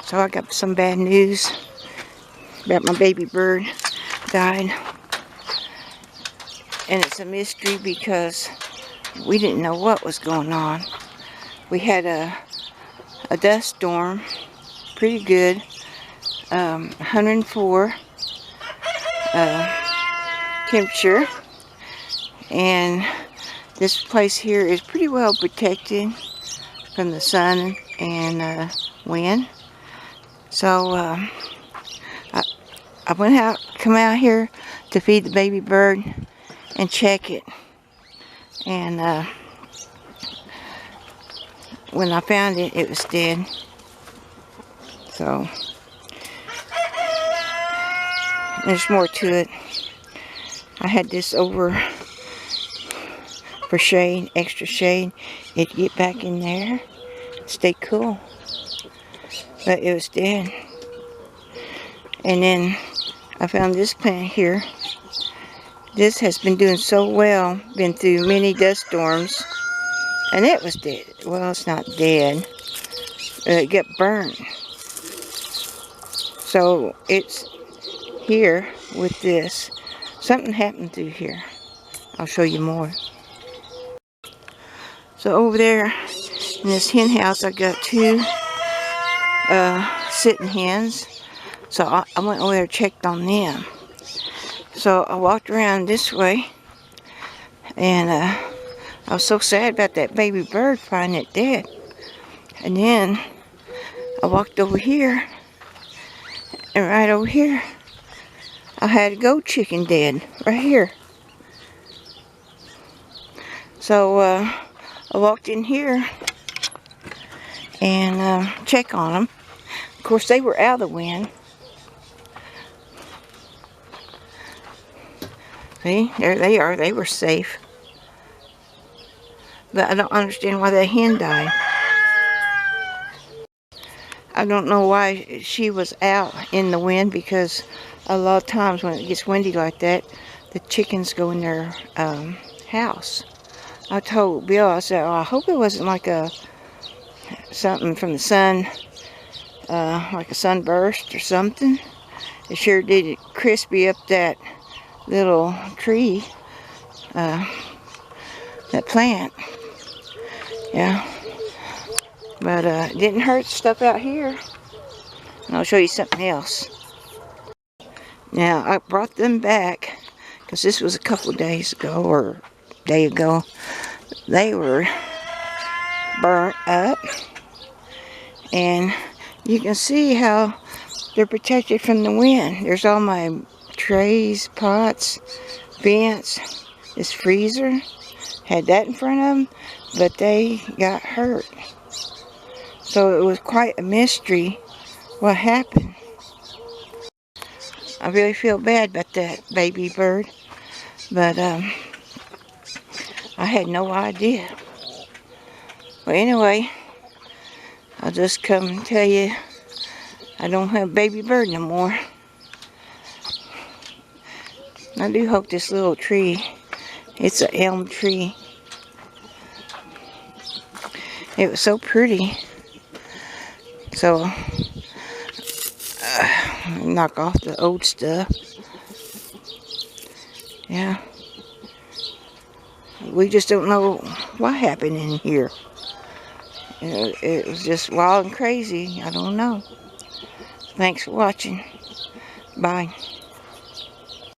So I got some bad news about my baby bird died. And it's a mystery because we didn't know what was going on. We had a dust storm, pretty good, 104 temperature. And this place here is pretty well protected from the sun and wind. So I come out here to feed the baby bird and check it. And when I found it, it was dead. So there's more to it. I had this over for shade, extra shade. It'd get back in there, stay cool. But it was dead. And then I found this plant here. This has been doing so well, been through many dust storms, and it was dead. Well, it's not dead. It got burned. So it's here with this. Something happened through here. I'll show you more. So over there in this hen house, I got two sitting hens. So I went over there and checked on them. So I walked around this way, and I was so sad about that baby bird finding it dead. And then I walked over here, and right over here, I had a goat chicken dead, right here. So I walked in here and check on them. Of course, they were out of the wind. See, there they are. They were safe. But I don't understand why that hen died. I don't know why she was out in the wind, because a lot of times when it gets windy like that, the chickens go in their house. I told Bill, I said, oh, I hope it wasn't like something from the sun, like a sunburst or something. It sure did crispy up that little tree, that plant. Yeah, but it didn't hurt stuff out here. And I'll show you something else. Now I brought them back because this was a couple of days ago, or a day ago. They were burnt up, and you can see how they're protected from the wind. There's all my trays, pots, vents, this freezer. Had that in front of them, but they got hurt. So it was quite a mystery what happened. I really feel bad about that baby bird, but I had no idea. Well, anyway, I'll just come and tell you I don't have baby bird no more. I do hope this little tree, it's an elm tree. It was so pretty. So, knock off the old stuff. Yeah. We just don't know what happened in here. It was just wild and crazy. I don't know. Thanks for watching. Bye.